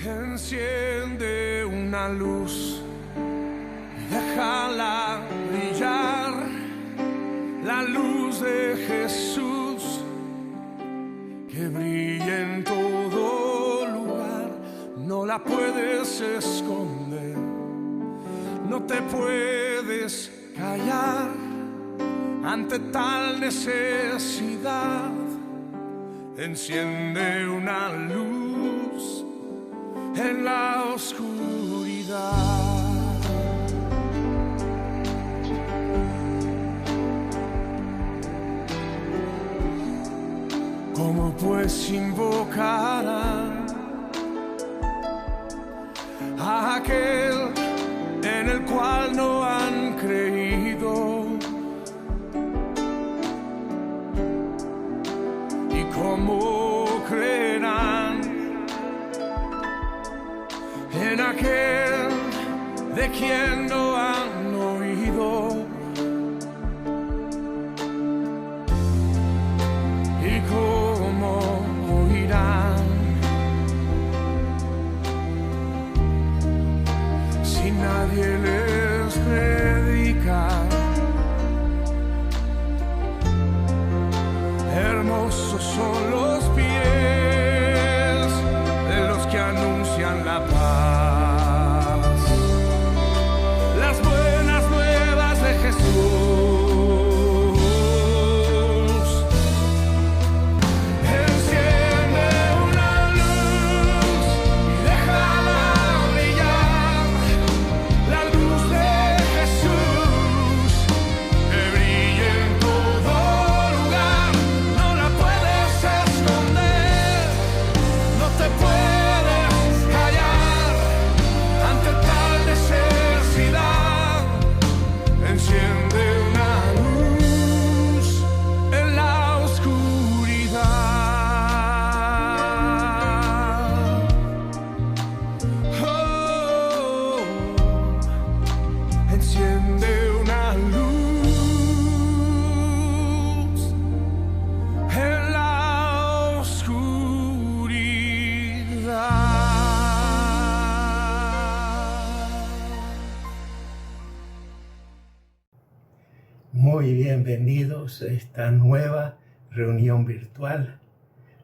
Enciende una luz y déjala brillar, la luz de Jesús que brilla en todo lugar. No la puedes esconder, no te puedes callar ante tal necesidad. Enciende una luz en la oscuridad. ¿Cómo pues invocarán a aquel en el cual no han creído? ¿Y cómo creerán en aquel de quien no han oído? ¿Y cómo oirán si nadie les predica? Hermosos son los pies de los que anuncian la paz, las buenas nuevas de Jesús. Enciende una luz y déjala brillar, la luz de Jesús que brilla en todo lugar. No la puedes esconder, no te puedes callar ante tal necesidad. Enciende una luz en la oscuridad. Oh, enciende una luz en la oscuridad. Muy bienvenidos a esta nueva reunión virtual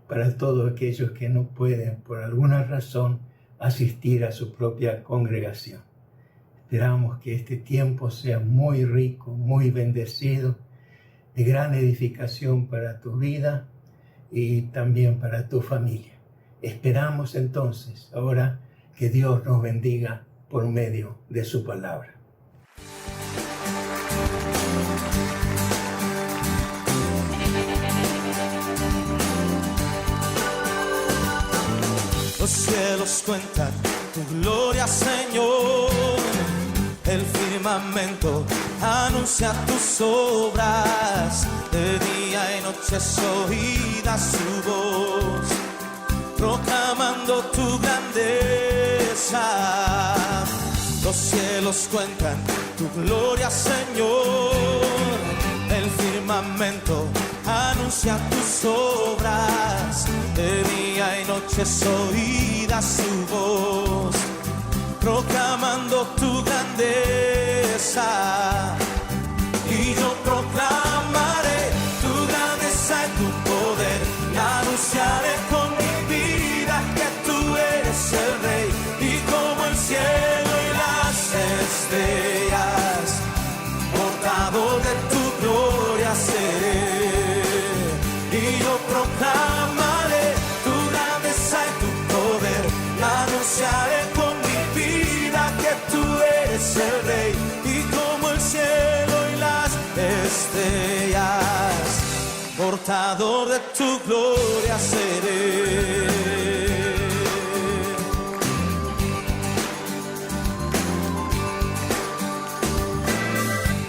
para todos aquellos que no pueden por alguna razón asistir a su propia congregación. Esperamos que este tiempo sea muy rico, muy bendecido, de gran edificación para tu vida y también para tu familia. Esperamos entonces ahora que Dios nos bendiga por medio de su palabra. Los cielos cuentan tu gloria, Señor. El firmamento anuncia tus obras. De día y noche es oída su voz, proclamando tu grandeza. Los cielos cuentan tu gloria, Señor. El firmamento anuncia tus obras. De día y noche es oída su voz, proclamando tu grandeza. Y yo proclamaré tu grandeza y tu poder, y anunciaré con mi vida que tú eres el Rey. Y como el cielo y las estrellas, portador de tu gloria seré. Y yo proclamaré tu grandeza y tu poder, y anunciaré con mi vida que tú eres el Rey. Y como el cielo y las estrellas, portador de tu gloria seré.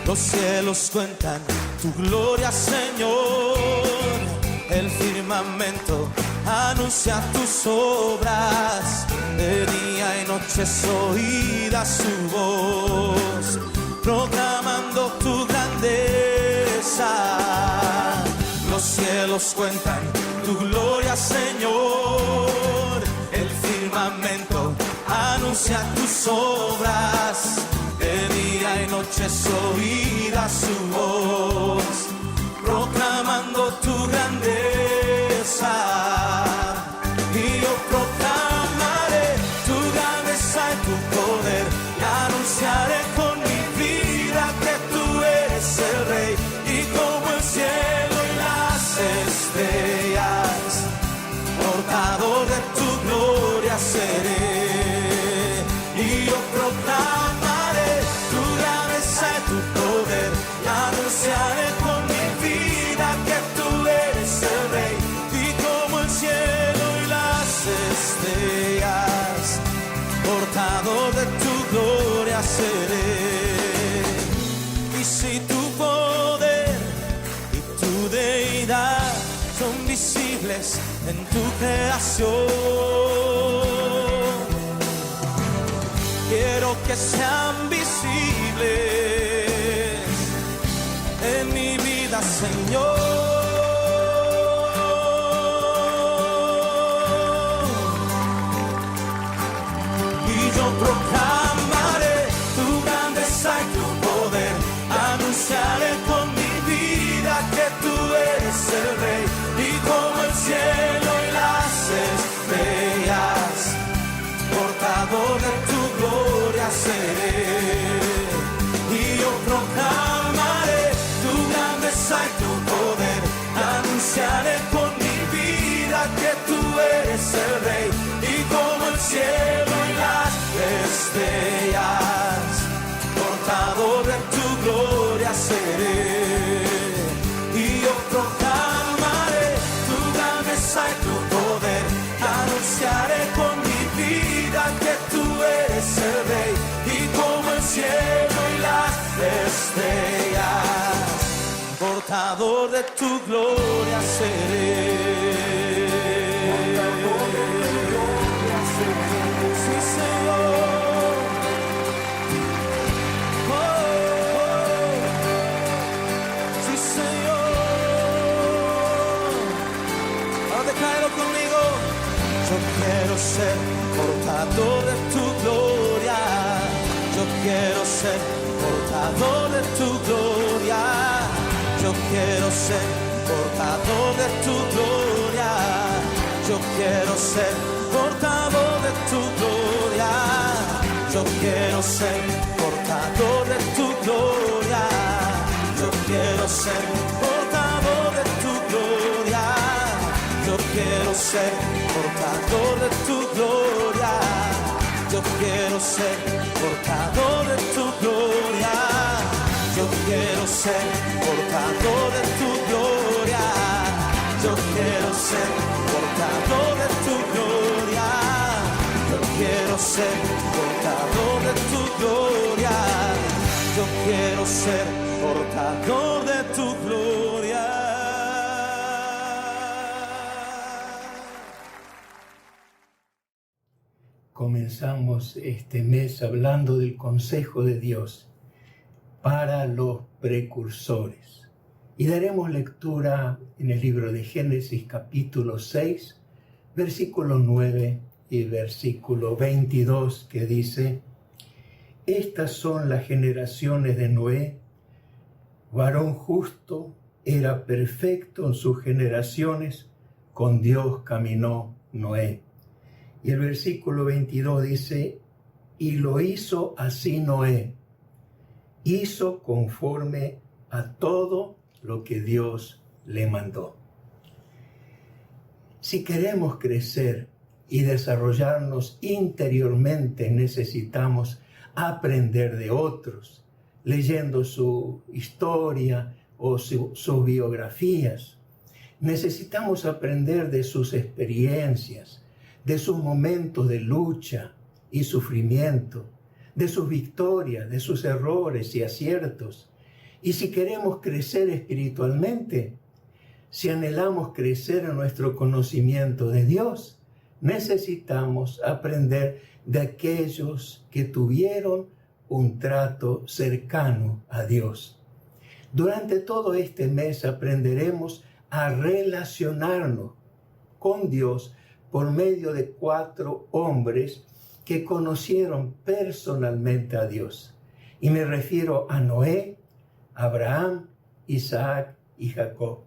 Los cielos cuentan tu gloria, Señor. El firmamento anuncia tus obras. De día y noche es oída su voz, proclamando tu grandeza. Los cielos cuentan tu gloria, Señor. El firmamento tu voz, proclamando tu grandeza. Y yo proclamaré tu grandeza y tu poder, y anunciaré con mi vida que tú eres el Rey. Y como el cielo y las estrellas, portador de tu gloria seré. Y yo proclamaré tu grandeza y tu poder, y anunciaré con mi vida que tú eres el Rey. Y como el cielo y las estrellas, portador de tu gloria seré. Y si tu poder y tu deidad son visibles en tu creación, quiero que sean visibles en mi vida, Señor. Y yo proclamaré tu grandeza y tu poder, anunciaré con mi vida que tú eres el Rey. Y como el cielo y las estrellas, portador de tu gloria seré. Y yo proclamaré tu grandeza y tu poder, anunciaré con mi vida que tú eres el Rey. Y como el cielo y las estrellas, portador de tu gloria seré. Y yo proclamaré tu grandeza y tu poder, anunciaré con mi vida que tú eres el Rey. Y como el cielo y las estrellas, portador de tu gloria seré. Sí, Señor. Oh, oh. Sí, Señor. Ahora decláralo conmigo. Yo quiero ser portador de tu gloria. Yo quiero ser portador de tu gloria. Yo quiero ser portador de tu gloria. Yo quiero ser portador de tu gloria. Yo quiero ser portador de tu gloria. Yo quiero ser portador de tu gloria. Yo quiero ser portador de tu gloria. Yo quiero ser portador de tu gloria. Yo quiero ser portador de tu gloria. Yo quiero ser portador de tu gloria. Yo quiero ser portador de tu gloria. Yo quiero ser portador de tu gloria. Comenzamos este mes hablando del consejo de Dios para los precursores. Y daremos lectura en el libro de Génesis capítulo 6, versículo 9 y versículo 22, que dice: Estas son las generaciones de Noé. Varón justo, era perfecto en sus generaciones, con Dios caminó Noé. Y el versículo 22 dice: Y lo hizo así Noé. Hizo conforme a todo lo que Dios le mandó. Si queremos crecer y desarrollarnos interiormente, necesitamos aprender de otros, leyendo su historia o sus biografías. Necesitamos aprender de sus experiencias, de sus momentos de lucha y sufrimiento, de sus victorias, de sus errores y aciertos. Y si queremos crecer espiritualmente, si anhelamos crecer en nuestro conocimiento de Dios, necesitamos aprender de aquellos que tuvieron un trato cercano a Dios. Durante todo este mes aprenderemos a relacionarnos con Dios por medio de 4 hombres que conocieron personalmente a Dios. Y me refiero a Noé, Abraham, Isaac y Jacob.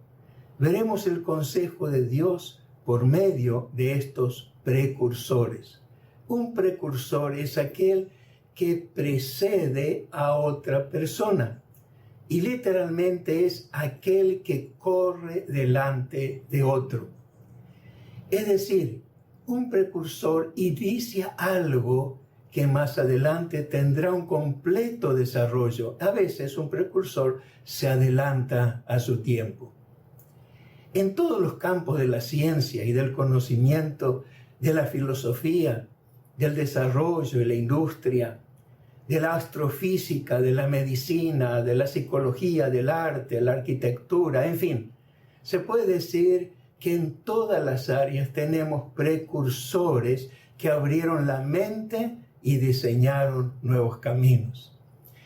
Veremos el consejo de Dios por medio de estos precursores. Un precursor es aquel que precede a otra persona y literalmente es aquel que corre delante de otro. Es decir, un precursor inicia algo que más adelante tendrá un completo desarrollo. A veces un precursor se adelanta a su tiempo. En todos los campos de la ciencia y del conocimiento, de la filosofía, del desarrollo y la industria, de la astrofísica, de la medicina, de la psicología, del arte, la arquitectura, en fin, se puede decir que en todas las áreas tenemos precursores que abrieron la mente y diseñaron nuevos caminos.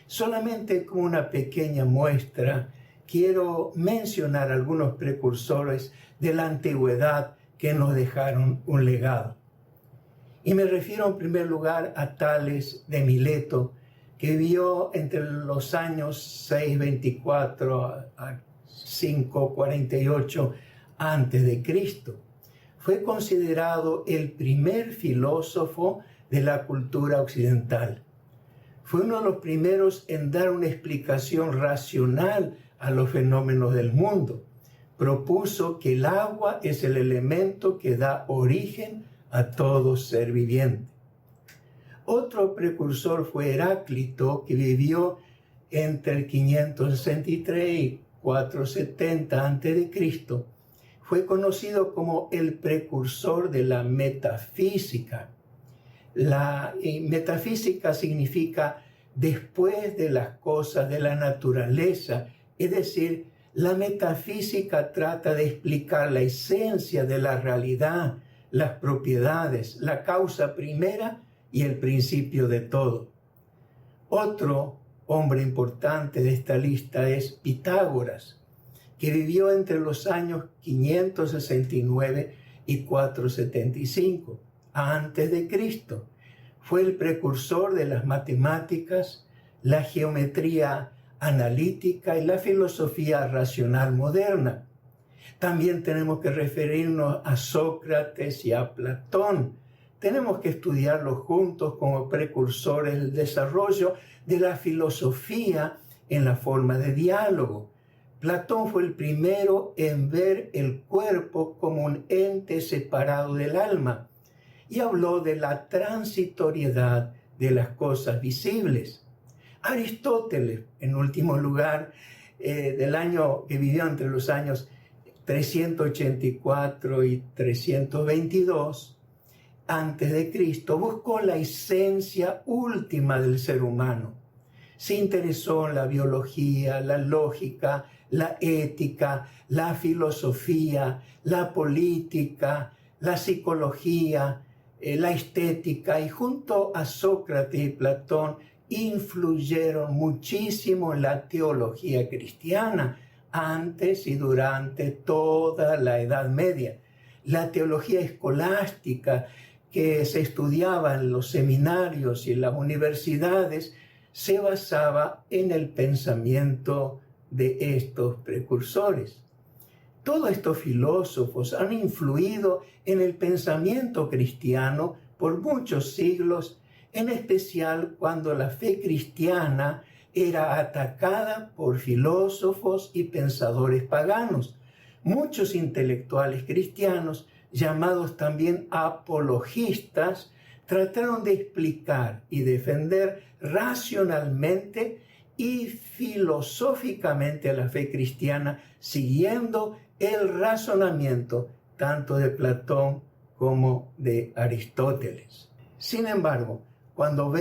Solamente como una pequeña muestra, quiero mencionar algunos precursores de la antigüedad que nos dejaron un legado. Y me refiero en primer lugar a Tales de Mileto, que vivió entre los años 624 a 548 antes de Cristo. Fue considerado el primer filósofo de la cultura occidental. Fue uno de los primeros en dar una explicación racional a los fenómenos del mundo. Propuso que el agua es el elemento que da origen a todo ser viviente. Otro precursor fue Heráclito, que vivió entre el 563 y 470 a.C. Fue conocido como el precursor de la metafísica. La metafísica significa después de las cosas de la naturaleza, es decir, la metafísica trata de explicar la esencia de la realidad, las propiedades, la causa primera y el principio de todo. Otro hombre importante de esta lista es Pitágoras, que vivió entre los años 569 y 475 antes de Cristo. Fue el precursor de las matemáticas, la geometría analítica y la filosofía racional moderna. También tenemos que referirnos a Sócrates y a Platón. Tenemos que estudiarlos juntos como precursores del desarrollo de la filosofía en la forma de diálogo. Platón fue el primero en ver el cuerpo como un ente separado del alma y habló de la transitoriedad de las cosas visibles. Aristóteles, en último lugar, que vivió entre los años 384 y 322 antes de Cristo, buscó la esencia última del ser humano. Se interesó en la biología, la lógica, la ética, la filosofía, la política, la psicología, la estética, y junto a Sócrates y Platón influyeron muchísimo en la teología cristiana antes y durante toda la Edad Media. La teología escolástica que se estudiaba en los seminarios y en las universidades se basaba en el pensamiento de estos precursores. Todos estos filósofos han influido en el pensamiento cristiano por muchos siglos, en especial cuando la fe cristiana era atacada por filósofos y pensadores paganos. Muchos intelectuales cristianos, llamados también apologistas, trataron de explicar y defender racionalmente y filosóficamente la fe cristiana, siguiendo el razonamiento tanto de Platón como de Aristóteles. Sin embargo, cuando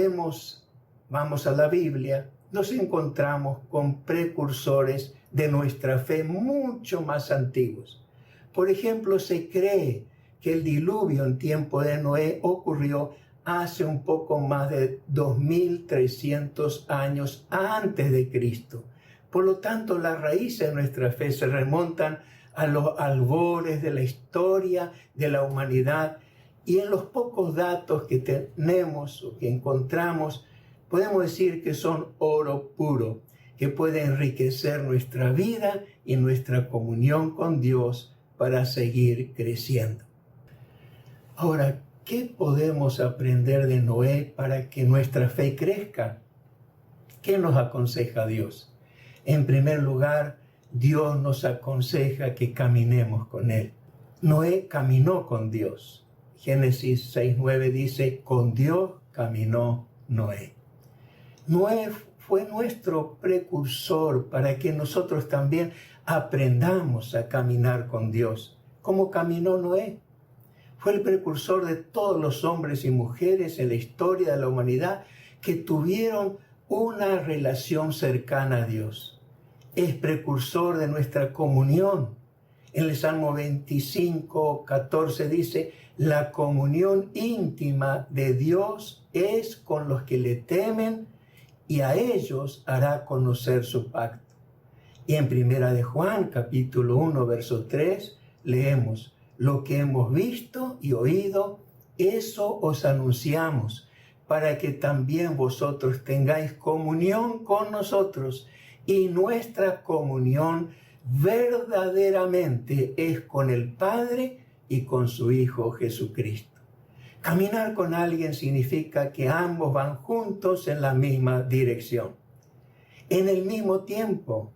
vamos a la Biblia, nos encontramos con precursores de nuestra fe mucho más antiguos. Por ejemplo, se cree que el diluvio en tiempo de Noé ocurrió hace un poco más de 2300 años antes de Cristo. Por lo tanto, las raíces de nuestra fe se remontan a los albores de la historia de la humanidad, y en los pocos datos que tenemos o que encontramos, podemos decir que son oro puro. que puede enriquecer nuestra vida y nuestra comunión con Dios para seguir creciendo. Ahora, ¿qué podemos aprender de Noé para que nuestra fe crezca? ¿Qué nos aconseja Dios? En primer lugar, Dios nos aconseja que caminemos con Él. Noé caminó con Dios. Génesis 6:9 dice, con Dios caminó Noé. Noé fue nuestro precursor para que nosotros también aprendamos a caminar con Dios. ¿Cómo caminó Noé? Fue el precursor de todos los hombres y mujeres en la historia de la humanidad que tuvieron una relación cercana a Dios. Es precursor de nuestra comunión. En el Salmo 25:14 dice, la comunión íntima de Dios es con los que le temen y a ellos hará conocer su pacto. Y en Primera de Juan, capítulo 1, verso 3, leemos, lo que hemos visto y oído, eso os anunciamos, para que también vosotros tengáis comunión con nosotros. Y nuestra comunión verdaderamente es con el Padre y con su Hijo Jesucristo. Caminar con alguien significa que ambos van juntos en la misma dirección, en el mismo tiempo,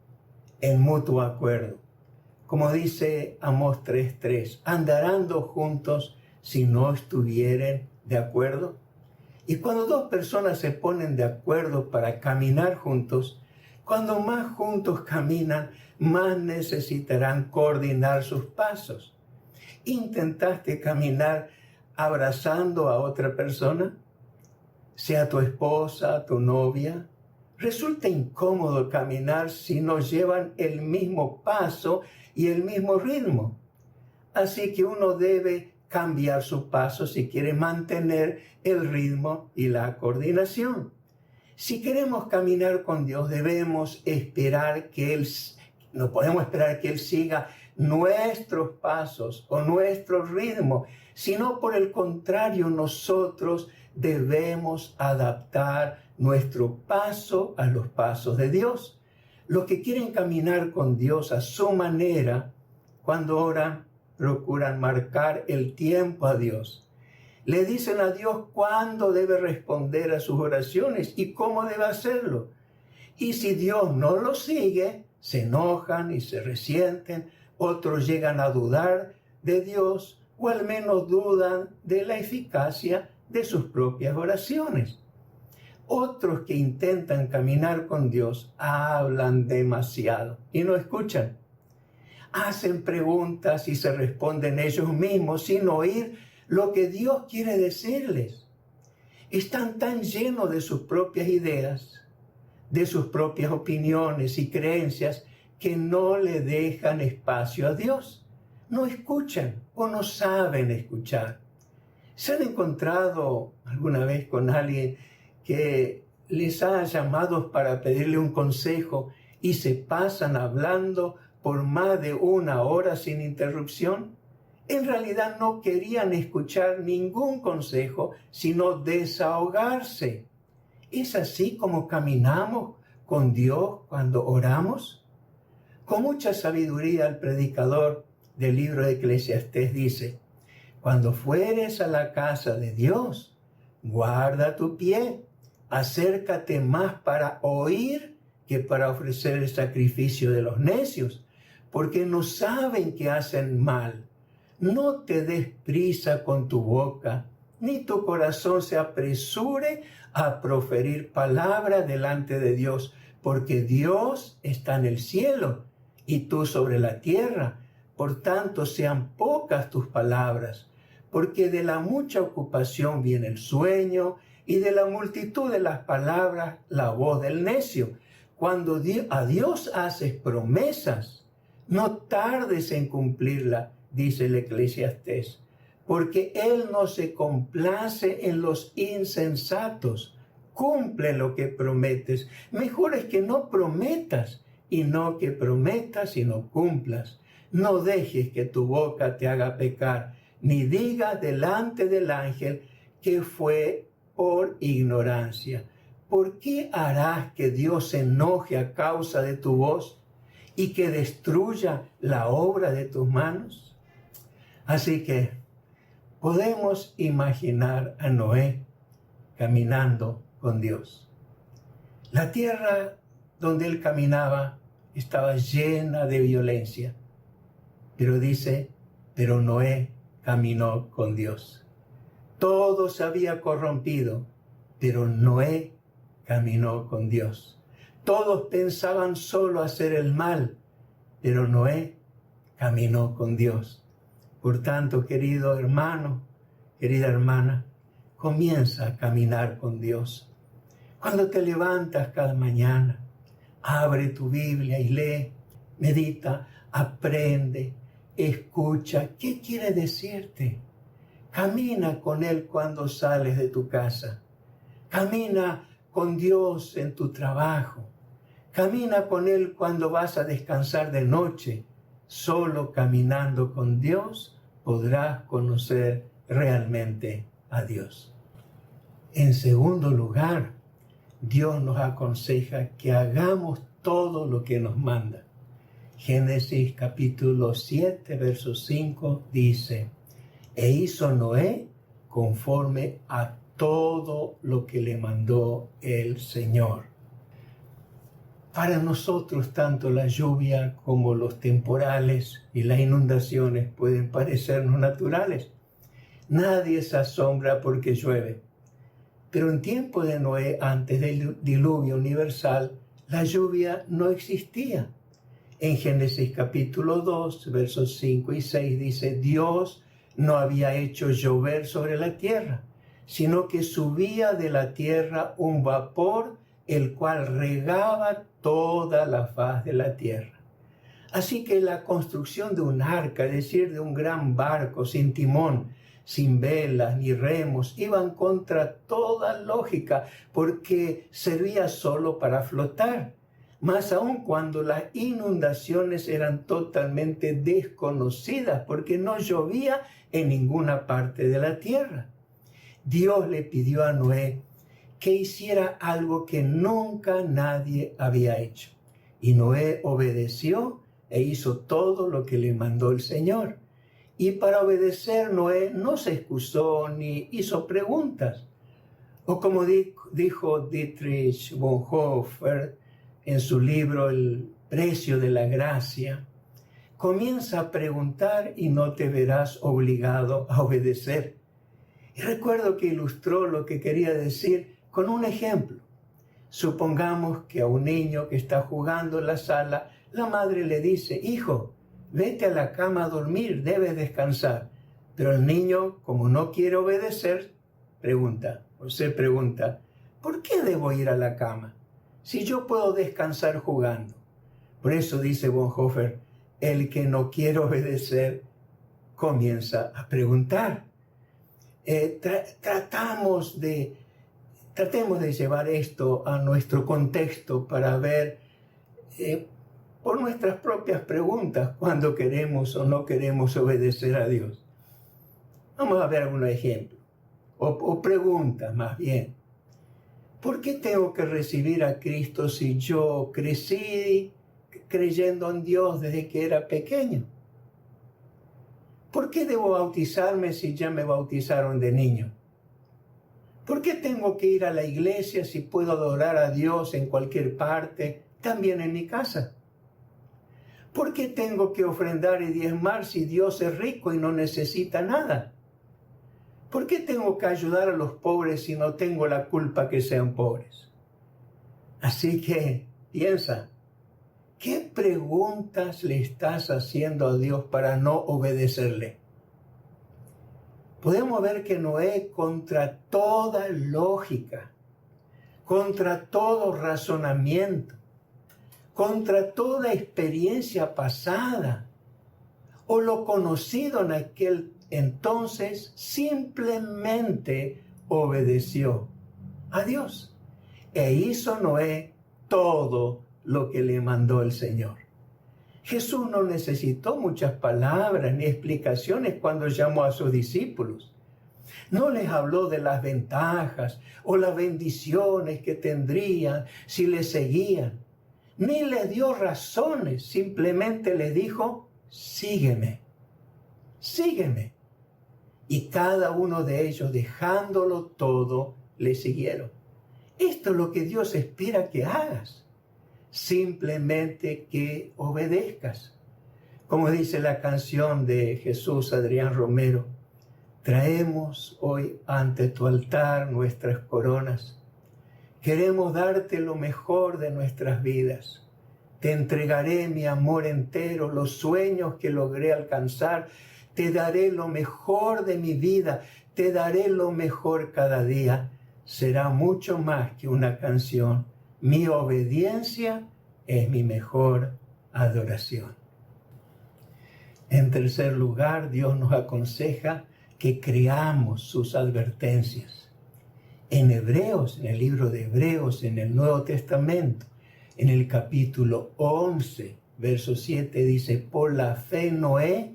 en mutuo acuerdo. Como dice Amós 3:3, andarán dos juntos si no estuvieren de acuerdo. Y cuando dos personas se ponen de acuerdo para caminar juntos, cuando más juntos caminan, más necesitarán coordinar sus pasos. ¿Intentaste caminar abrazando a otra persona? Sea tu esposa, tu novia. Resulta incómodo caminar si no llevan el mismo paso y el mismo ritmo. Así que uno debe cambiar su paso si quiere mantener el ritmo y la coordinación. Si queremos caminar con Dios, debemos esperar que Él, no podemos esperar que Él siga nuestros pasos o nuestro ritmo, sino por el contrario, nosotros debemos adaptar nuestro paso a los pasos de Dios. Los que quieren caminar con Dios a su manera, cuando oran, procuran marcar el tiempo a Dios. Le dicen a Dios cuándo debe responder a sus oraciones y cómo debe hacerlo. Y si Dios no lo sigue, se enojan y se resienten. Otros llegan a dudar de Dios o al menos dudan de la eficacia de sus propias oraciones. Otros que intentan caminar con Dios hablan demasiado y no escuchan. Hacen preguntas y se responden ellos mismos sin oír lo que Dios quiere decirles. Están tan llenos de sus propias ideas, de sus propias opiniones y creencias que no le dejan espacio a Dios. No escuchan o no saben escuchar. ¿Se han encontrado alguna vez con alguien que les ha llamado para pedirle un consejo y se pasan hablando por más de 1 hora sin interrupción? En realidad no querían escuchar ningún consejo, sino desahogarse. ¿Es así como caminamos con Dios cuando oramos? Con mucha sabiduría el predicador del libro de Eclesiastés dice, cuando fueres a la casa de Dios, guarda tu pie, acércate más para oír que para ofrecer el sacrificio de los necios, porque no saben que hacen mal. No te des prisa con tu boca, ni tu corazón se apresure a proferir palabra delante de Dios, porque Dios está en el cielo y tú sobre la tierra. Por tanto, sean pocas tus palabras, porque de la mucha ocupación viene el sueño y de la multitud de las palabras la voz del necio. Cuando a Dios haces promesas, no tardes en cumplirla, dice el Eclesiastés, porque Él no se complace en los insensatos. Cumple lo que prometes. Mejor es que no prometas y no que prometas y no cumplas. No dejes que tu boca te haga pecar, ni digas delante del ángel que fue por ignorancia, ¿por qué harás que Dios se enoje a causa de tu voz y que destruya la obra de tus manos? Así que podemos imaginar a Noé caminando con Dios. La tierra donde él caminaba estaba llena de violencia, pero dice, pero Noé caminó con Dios. Todo se había corrompido, pero Noé caminó con Dios. Todos pensaban solo hacer el mal, pero Noé caminó con Dios. Por tanto, querido hermano, querida hermana, comienza a caminar con Dios. Cuando te levantas cada mañana, abre tu Biblia y lee, medita, aprende, escucha. ¿Qué quiere decirte? Camina con Él cuando sales de tu casa. Camina con Dios en tu trabajo. Camina con Él cuando vas a descansar de noche. Solo caminando con Dios podrás conocer realmente a Dios. En segundo lugar, Dios nos aconseja que hagamos todo lo que nos manda. Génesis capítulo 7, verso 5 dice, e hizo Noé conforme a todo lo que le mandó el Señor. Para nosotros, tanto la lluvia como los temporales y las inundaciones pueden parecernos naturales. Nadie se asombra porque llueve. Pero en tiempo de Noé, antes del diluvio universal, la lluvia no existía. En Génesis capítulo 2, versos 5 y 6 dice, Dios no había hecho llover sobre la tierra, sino que subía de la tierra un vapor, el cual regaba toda la faz de la tierra. Así que la construcción de un arca, es decir, de un gran barco sin timón, sin velas ni remos, iban contra toda lógica, porque servía solo para flotar. Más aún cuando las inundaciones eran totalmente desconocidas, porque no llovía en ninguna parte de la tierra. Dios le pidió a Noé que hiciera algo que nunca nadie había hecho. Y Noé obedeció e hizo todo lo que le mandó el Señor. Y para obedecer, Noé no se excusó ni hizo preguntas. O como dijo Dietrich Bonhoeffer en su libro El precio de la gracia, comienza a preguntar y no te verás obligado a obedecer. Y recuerdo que ilustró lo que quería decir con un ejemplo. Supongamos que a un niño que está jugando en la sala, la madre le dice, hijo, vete a la cama a dormir, debes descansar. Pero el niño, como no quiere obedecer, se pregunta, ¿por qué debo ir a la cama si yo puedo descansar jugando? Por eso dice Bonhoeffer, el que no quiere obedecer comienza a preguntar. Tratemos de llevar esto a nuestro contexto para ver por nuestras propias preguntas cuándo queremos o no queremos obedecer a Dios. Vamos a ver algunos ejemplos, o preguntas más bien. ¿Por qué tengo que recibir a Cristo si yo crecí creyendo en Dios desde que era pequeño? ¿Por qué debo bautizarme si ya me bautizaron de niño? ¿Por qué tengo que ir a la iglesia si puedo adorar a Dios en cualquier parte, también en mi casa? ¿Por qué tengo que ofrendar y diezmar si Dios es rico y no necesita nada? ¿Por qué tengo que ayudar a los pobres si no tengo la culpa que sean pobres? Así que piensa, ¿qué preguntas le estás haciendo a Dios para no obedecerle? Podemos ver que Noé, contra toda lógica, contra todo razonamiento, contra toda experiencia pasada o lo conocido en aquel entonces, simplemente obedeció a Dios e hizo Noé todo lo que le mandó el Señor. Jesús no necesitó muchas palabras ni explicaciones cuando llamó a sus discípulos. No les habló de las ventajas o las bendiciones que tendrían si le seguían. Ni les dio razones, simplemente les dijo, sígueme, sígueme. Y cada uno de ellos, dejándolo todo, le siguieron. Esto es lo que Dios espera que hagas, simplemente que obedezcas. Como dice la canción de Jesús Adrián Romero, traemos hoy ante tu altar nuestras coronas. Queremos darte lo mejor de nuestras vidas. Te entregaré mi amor entero, los sueños que logré alcanzar. Te daré lo mejor de mi vida. Te daré lo mejor cada día. Será mucho más que una canción. Mi obediencia es mi mejor adoración. En tercer lugar, Dios nos aconseja que creamos sus advertencias. En Hebreos, en el libro de Hebreos, en el Nuevo Testamento, en el capítulo 11, verso 7, dice, por la fe Noé,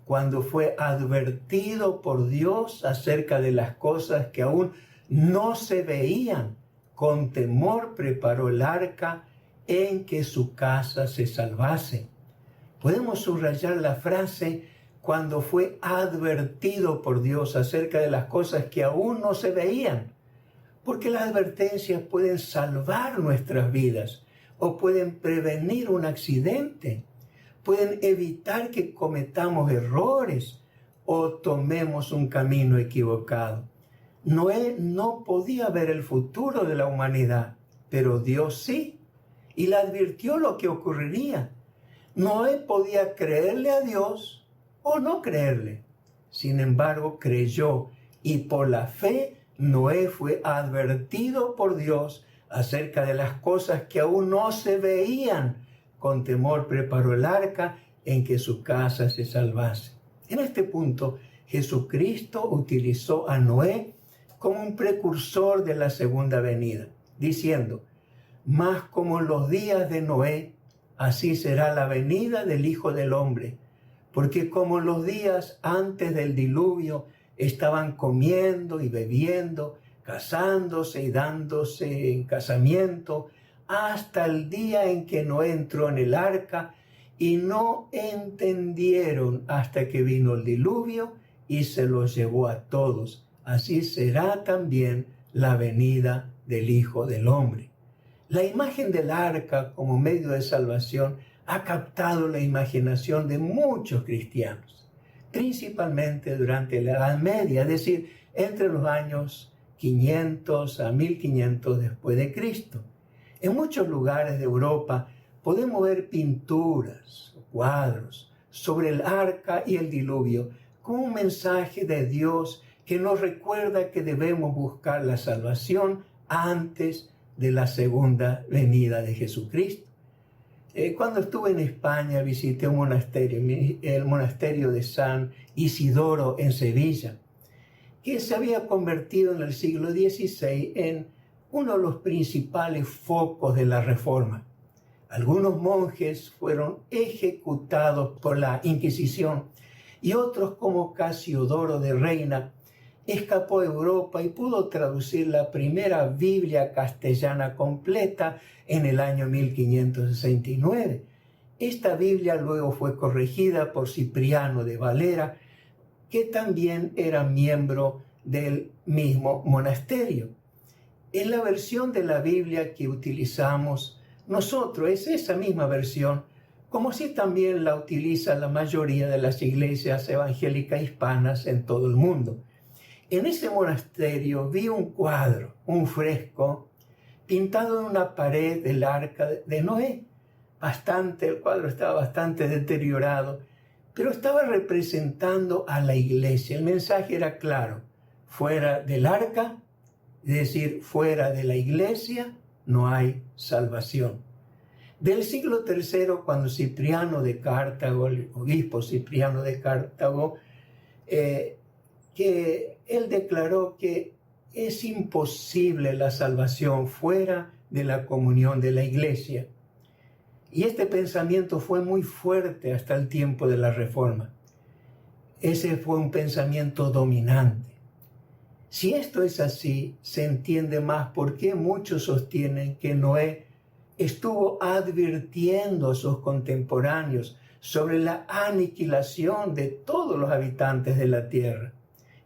cuando fue advertido por Dios acerca de las cosas que aún no se veían, con temor preparó el arca en que su casa se salvase. Podemos subrayar la frase, cuando fue advertido por Dios acerca de las cosas que aún no se veían, porque las advertencias pueden salvar nuestras vidas o pueden prevenir un accidente, pueden evitar que cometamos errores o tomemos un camino equivocado. Noé no podía ver el futuro de la humanidad, pero Dios sí, y le advirtió lo que ocurriría. Noé podía creerle a Dios o no creerle. Sin embargo, creyó, y por la fe Noé fue advertido por Dios acerca de las cosas que aún no se veían. Con temor preparó el arca en que su casa se salvase. En este punto, Jesucristo utilizó a Noé como un precursor de la segunda venida, diciendo, mas como en los días de Noé, así será la venida del Hijo del Hombre. Porque como en los días antes del diluvio estaban comiendo y bebiendo, casándose y dándose en casamiento, hasta el día en que Noé entró en el arca, y no entendieron hasta que vino el diluvio y se los llevó a todos. Así será también la venida del Hijo del Hombre. La imagen del arca como medio de salvación ha captado la imaginación de muchos cristianos, principalmente durante la Edad Media, es decir, entre los años 500 a 1500 después de Cristo. En muchos lugares de Europa podemos ver pinturas, cuadros sobre el arca y el diluvio como un mensaje de Dios que nos recuerda que debemos buscar la salvación antes de la segunda venida de Jesucristo. Cuando estuve en España visité un monasterio, el monasterio de San Isidoro en Sevilla, que se había convertido en el siglo XVI en uno de los principales focos de la Reforma. Algunos monjes fueron ejecutados por la Inquisición y otros, como Casiodoro de Reina, escapó a Europa y pudo traducir la primera Biblia castellana completa en el año 1569. Esta Biblia luego fue corregida por Cipriano de Valera, que también era miembro del mismo monasterio. En la versión de la Biblia que utilizamos nosotros es esa misma versión, como si también la utiliza la mayoría de las iglesias evangélicas hispanas en todo el mundo. En ese monasterio vi un cuadro, un fresco, pintado en una pared del arca de Noé. El cuadro estaba bastante deteriorado, pero estaba representando a la iglesia. El mensaje era claro: fuera del arca, es decir, fuera de la iglesia, no hay salvación. Del siglo III, cuando Cipriano de Cartago, el obispo Cipriano de Cartago, que él declaró que es imposible la salvación fuera de la comunión de la iglesia. Y este pensamiento fue muy fuerte hasta el tiempo de la Reforma. Ese fue un pensamiento dominante. Si esto es así, se entiende más por qué muchos sostienen que Noé estuvo advirtiendo a sus contemporáneos sobre la aniquilación de todos los habitantes de la tierra.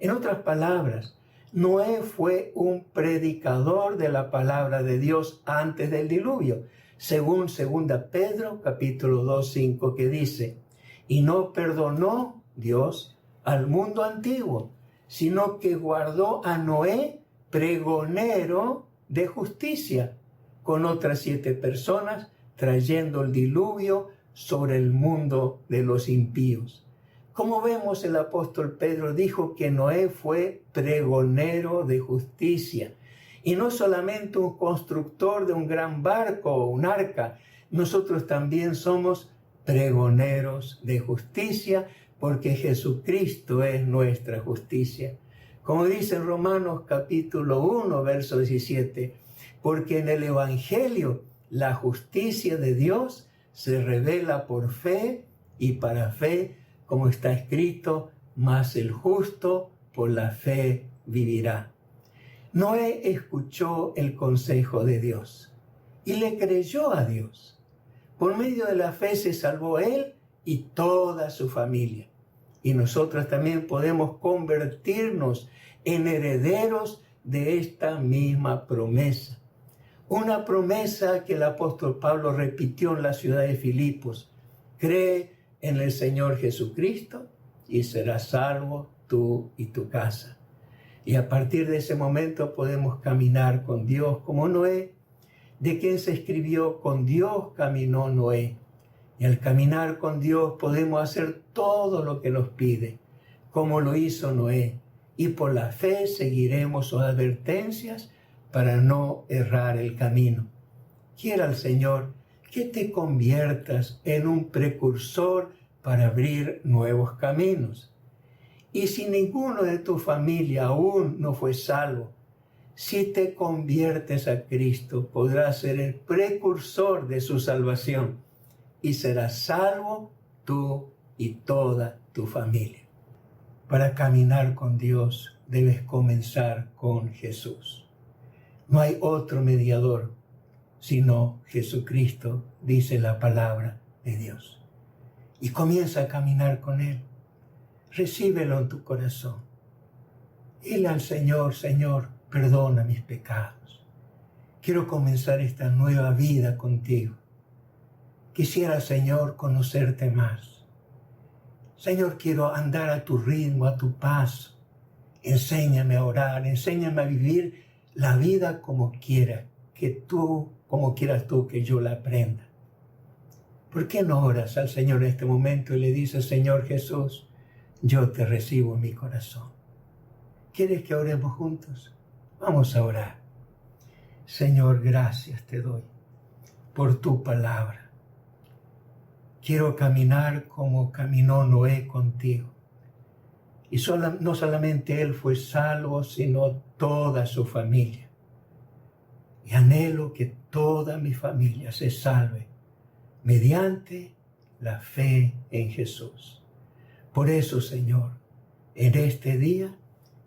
En otras palabras, Noé fue un predicador de la palabra de Dios antes del diluvio, según 2 Pedro capítulo 2:5, que dice: y no perdonó Dios al mundo antiguo, sino que guardó a Noé pregonero de justicia, con otras 7 personas, trayendo el diluvio sobre el mundo de los impíos. Como vemos, el apóstol Pedro dijo que Noé fue pregonero de justicia, y no solamente un constructor de un gran barco o un arca. Nosotros también somos pregoneros de justicia, porque Jesucristo es nuestra justicia. Como dice en Romanos capítulo 1, verso 17, porque en el Evangelio la justicia de Dios se revela por fe y para fe, como está escrito: mas el justo por la fe vivirá. Noé escuchó el consejo de Dios y le creyó a Dios. Por medio de la fe se salvó él y toda su familia. Y nosotros también podemos convertirnos en herederos de esta misma promesa. Una promesa que el apóstol Pablo repitió en la ciudad de Filipos: cree en el Señor Jesucristo y serás salvo tú y tu casa. Y a partir de ese momento podemos caminar con Dios como Noé, de quien se escribió: con Dios caminó Noé. Y al caminar con Dios podemos hacer todo lo que nos pide, como lo hizo Noé. Y por la fe seguiremos sus advertencias para no errar el camino. Quiera el Señor que te conviertas en un precursor para abrir nuevos caminos. Y si ninguno de tu familia aún no fue salvo, si te conviertes a Cristo, podrás ser el precursor de su salvación y serás salvo tú y toda tu familia. Para caminar con Dios debes comenzar con Jesús. No hay otro mediador sino Jesucristo, dice la palabra de Dios. Y comienza a caminar con Él. Recíbelo en tu corazón. Dile al Señor: Señor, perdona mis pecados. Quiero comenzar esta nueva vida contigo. Quisiera, Señor, conocerte más. Señor, quiero andar a tu ritmo, a tu paso. Enséñame a orar, enséñame a vivir la vida como quieras tú que yo la aprenda. ¿Por qué no oras al Señor en este momento y le dices: Señor Jesús, yo te recibo en mi corazón? ¿Quieres que oremos juntos? Vamos a orar. Señor, gracias te doy por tu palabra. Quiero caminar como caminó Noé contigo. Y no solamente él fue salvo, sino toda su familia. Y anhelo que toda mi familia se salve mediante la fe en Jesús. Por eso, Señor, en este día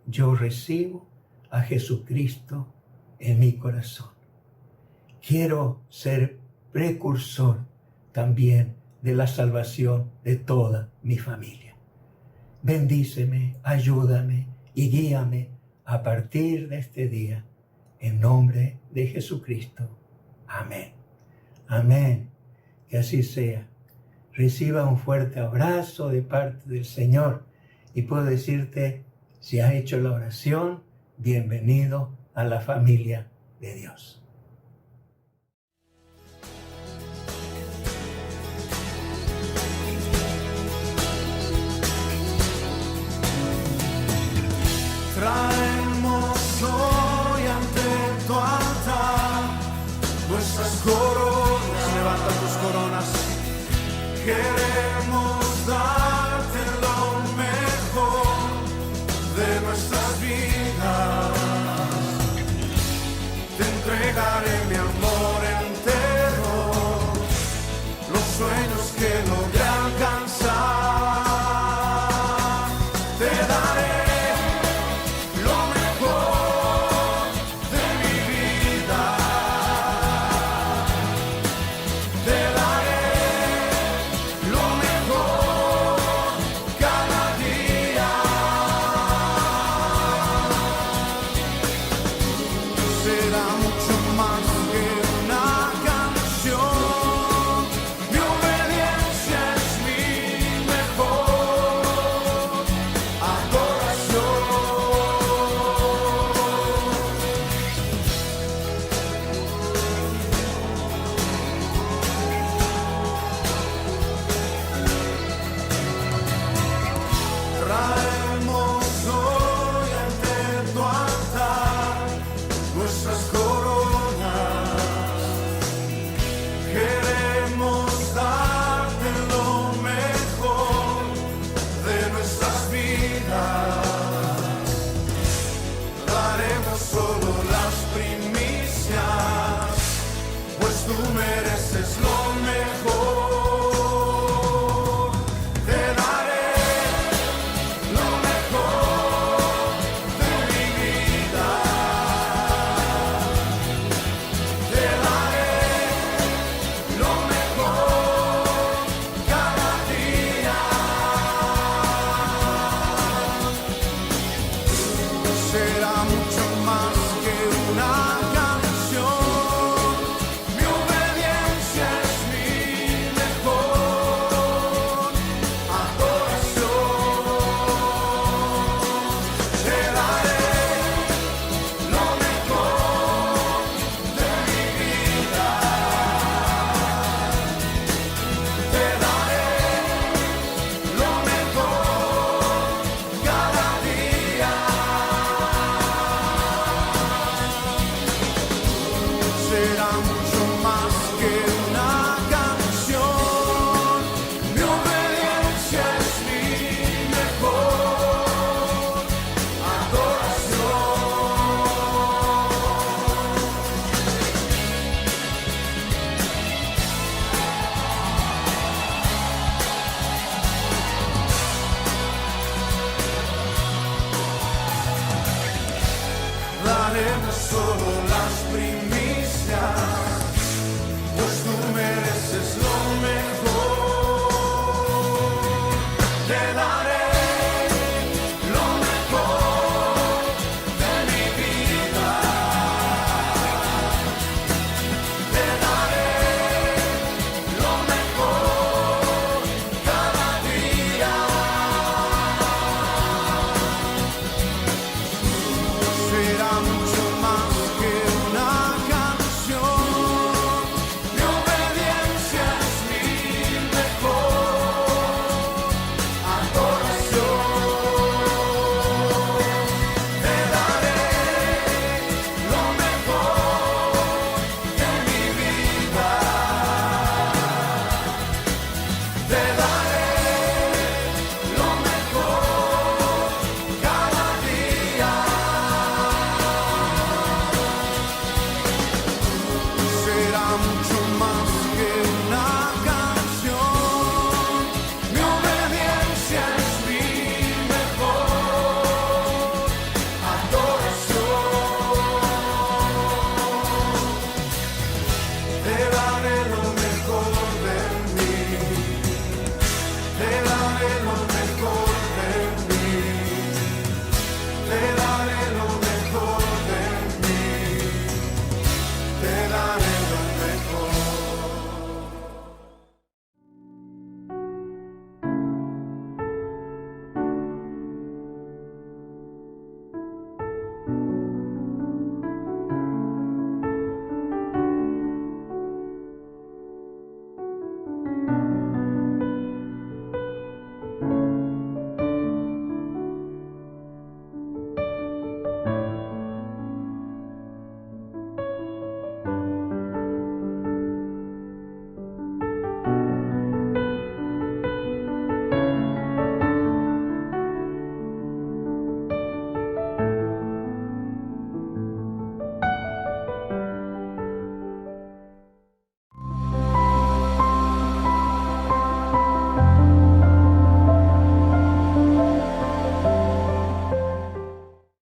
yo recibo a Jesucristo en mi corazón. Quiero ser precursor también de la salvación de toda mi familia. Bendíceme, ayúdame y guíame a partir de este día, en nombre de Jesucristo. Amén. Amén. Que así sea. Reciba un fuerte abrazo de parte del Señor y puedo decirte, si has hecho la oración, bienvenido a la familia de Dios. Traemos hoy ante tu altar nuestras coronas, levanta tus coronas. Queremos darte lo mejor de nuestras vidas. Te entregaré mi amor entero, los sueños que logré alcanzar. Te daré lo mejor. Daremos solo las primicias, pues tú mereces lo mejor. Te daré lo mejor de mi vida. Te daré lo mejor cada día. Será mucho más que una canción. Mi obediencia es mi mejor adoración. Te daré lo mejor de mi vida. Te daré lo mejor cada día. Será mucho más que una canción. Mi obediencia es mi mejor adoración. Daremos solo las primicias, pues tú mereces lo